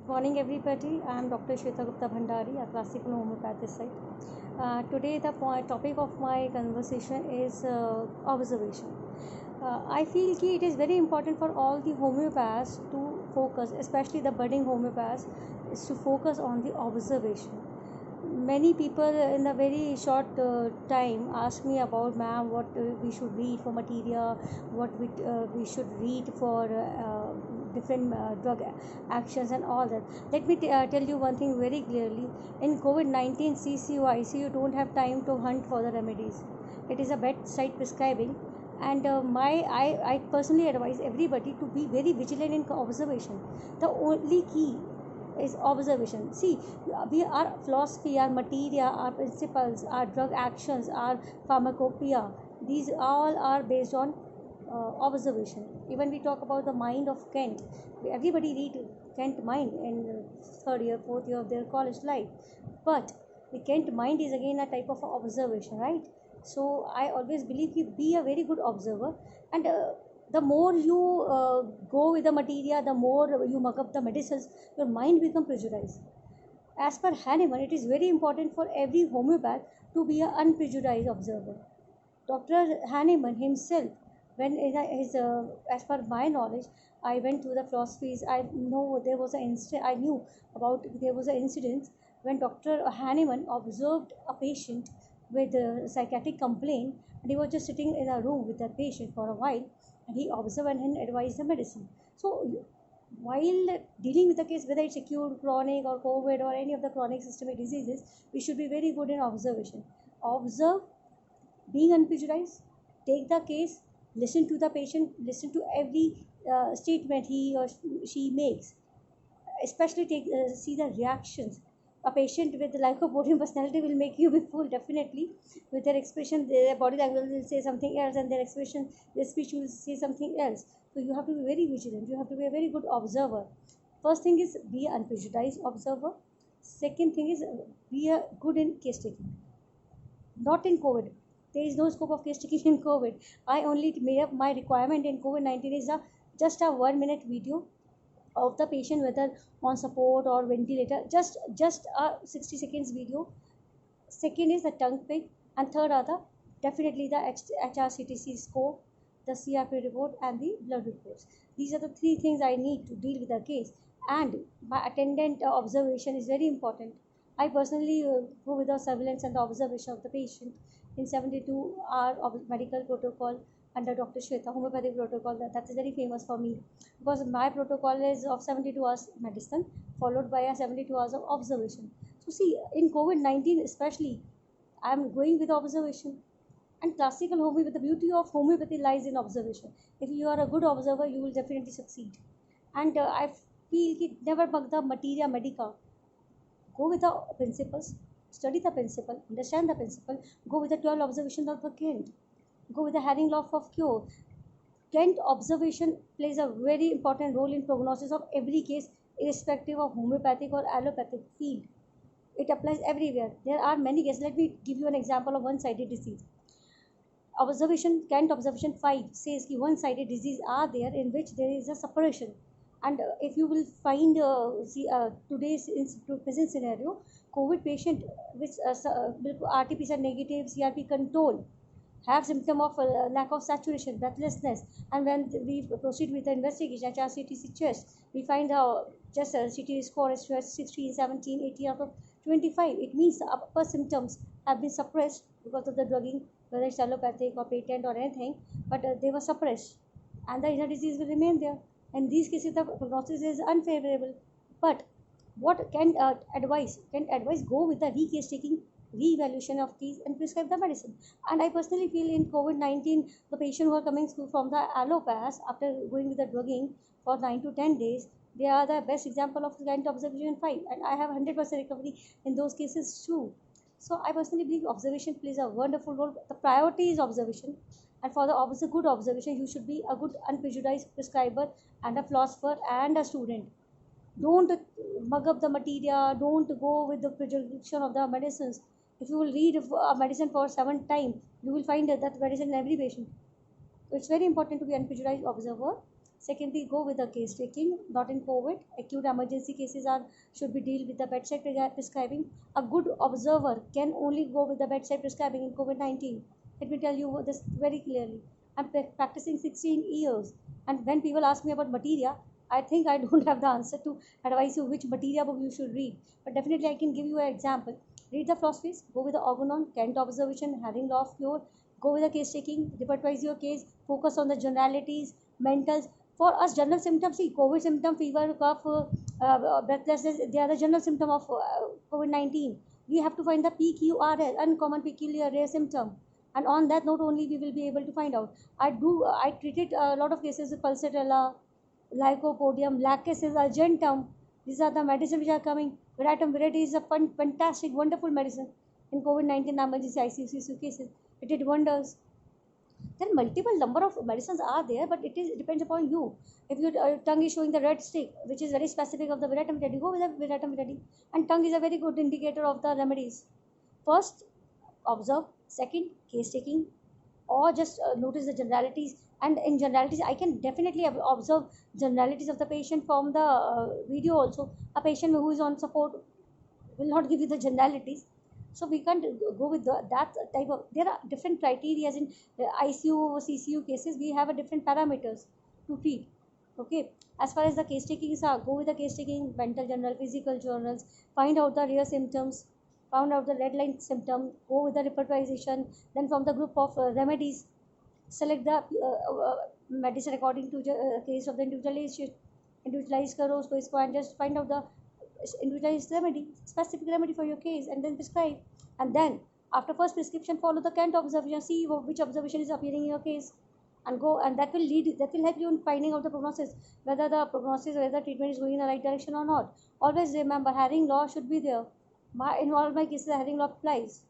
Morning everybody, I am Dr. Shweta Gupta Bhandari, a classical homeopathist. Today the topic of my conversation is observation. I feel it is very important for all the homeopaths to focus, especially the budding homeopaths, is to focus on the observation. Many people in a very short time ask me about, ma'am, what we should read for materia, what we should read for different drug actions and all that. Let me tell you one thing very clearly. In COVID-19 CCU ICU don't have time to hunt for the remedies. It is a bedside prescribing, and I personally advise everybody to be very vigilant in observation. The only key is observation. See, we our philosophy, our materia, our principles, our drug actions, our pharmacopoeia, these all are based on observation. Even we talk about the mind of Kent. Everybody read Kent mind in third year, fourth year of their college life. But the Kent mind is again a type of observation, right? So I always believe you be a very good observer, and the more you go with the materia, the more you mug up the medicines, your mind become prejudiced. As per Hahnemann, it is very important for every homeopath to be an unprejudiced observer. Dr. Hahnemann himself, when as per my knowledge, I went through the philosophies. I know there was an incident. I knew about there was an incident when Dr. Hahnemann observed a patient with a psychiatric complaint, and he was just sitting in a room with that patient for a while, and he observed and advised the medicine. So while dealing with the case, whether it's acute, chronic, or COVID, or any of the chronic systemic diseases, we should be very good in observation. Observe, being unprejudiced, take the case, listen to the patient, listen to every statement he or she makes, especially take see the reactions. A patient with lycopodium personality will make you be fool, definitely. With their expression, their body language will say something else, and their expression, their speech will say something else. So you have to be very vigilant. You have to be a very good observer. First thing is be an unprejudiced observer. Second thing is be a good in case taking. Not in COVID. There is no scope of case taking in COVID. I only made up my requirement in COVID-19 is just a 1 minute video of the patient, whether on support or ventilator, just a 60 seconds video. Second is the tongue pick, and third are the definitely the HRCTC score, the CRP report, and the blood reports. These are the three things I need to deal with the case, and my attendant observation is very important. I personally go with the surveillance and the observation of the patient in 72-hour medical protocol under Dr. Shweta homeopathic protocol. That is very famous for me, because my protocol is of 72 hours medicine followed by a 72 hours of observation. So see, in COVID-19 especially, I am going with observation. And classical homeopathy, the beauty of homeopathy lies in observation. If you are a good observer, you will definitely succeed. And I feel it never bug the materia medica. Go with the principles, study the principle, understand the principle, go with the 12 observations of the Kent, go with the Haring law of cure. Kent observation plays a very important role in prognosis of every case, irrespective of homeopathic or allopathic field. It applies everywhere. There are many cases. Let me give you an example of one-sided disease. Kent observation 5 says that one-sided disease are there in which there is a separation. And if you will find today's present scenario, COVID patient with RT-PCR negative, CRP control, have symptom of lack of saturation, breathlessness, and when we proceed with the investigation, HRCTC chest, we find just a CT score is 16, 17, 18 out of 25. It means the upper symptoms have been suppressed because of the drugging, whether it's allopathic or patent or anything, but they were suppressed, and the inner disease will remain there. In these cases, the prognosis is unfavorable. But what can advise? Can advise go with the re-case taking, re-evaluation of case, and prescribe the medicine. And I personally feel in COVID-19, the patient who are coming from the allopath after going with the drugging for 9 to 10 days, they are the best example of the kind of observation 5. And I have 100% recovery in those cases too. So I personally believe observation plays a wonderful role. The priority is observation. And for the good observation, you should be a good unprejudiced prescriber and a philosopher and a student. Don't mug up the materia. Don't go with the prediction of the medicines. If you will read a medicine for 7 times, you will find that medicine in every patient. So it's very important to be unprejudiced observer. Secondly, go with the case taking, not in COVID. Acute emergency cases are should be dealt with the bedside prescribing. A good observer can only go with the bedside prescribing in COVID-19. Let me tell you this very clearly. I'm practicing 16 years, and when people ask me about materia, I think I don't have the answer to advise you which materia book you should read. But definitely, I can give you an example. Read the philosophies, go with the organon, Kent observation, Haring law of cure, go with the case taking, repertorize your case, focus on the generalities, mentals. For us, general symptoms, see, COVID symptom, fever, cough, breathlessness, they are the general symptom of COVID-19. We have to find the PQRS, uncommon peculiar rare symptom. And on that note only we will be able to find out. I treated a lot of cases with Pulsatilla, Lycopodium, Lacus, Argentum. These are the medicine which are coming. Viratum virate is a fantastic, wonderful medicine in COVID-19 emergency ICU cases. It did wonders. Then multiple number of medicines are there, but it depends upon you. If your tongue is showing the red streak, which is very specific of the viratum virate, go with the viratum virate. And tongue is a very good indicator of the remedies. First, observe. Second, case taking, or just notice the generalities. And in generalities, I can definitely observe generalities of the patient from the video also. A patient who is on support will not give you the generalities, so we can't go with that type of. There are different criteria in ICU or CCU cases. We have a different parameters to treat. Okay, as far as the case taking is, go with the case taking, mental journal, physical journals, find out the rare symptoms, found out the red line symptom, go with the repertorization. Then from the group of remedies, select the medicine according to the case of the individualized करो उसको इसको, and just find out the individualized remedy, specific remedy for your case, and then prescribe. And then after first prescription, follow the Kent observation, see which observation is appearing in your case, and go, and that will help you in finding out the prognosis, whether the treatment is going in the right direction or not. Always remember, Haring law should be there. In all my cases, the Haring law applies,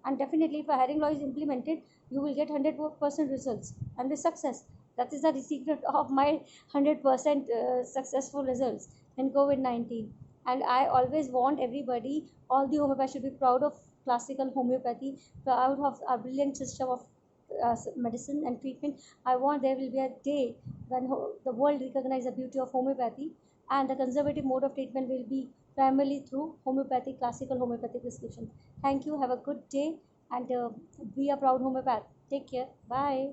and definitely if a Haring law is implemented, you will get 100% results and with success. That is the secret of my 100% successful results in COVID-19. And I always want everybody, all the homeopaths should be proud of classical homeopathy, proud of a brilliant system of medicine and treatment. I want there will be a day when the world recognize the beauty of homeopathy, and the conservative mode of treatment will be primarily through homeopathic, classical homeopathic prescription. Thank you. Have a good day, and be a proud homeopath. Take care. Bye.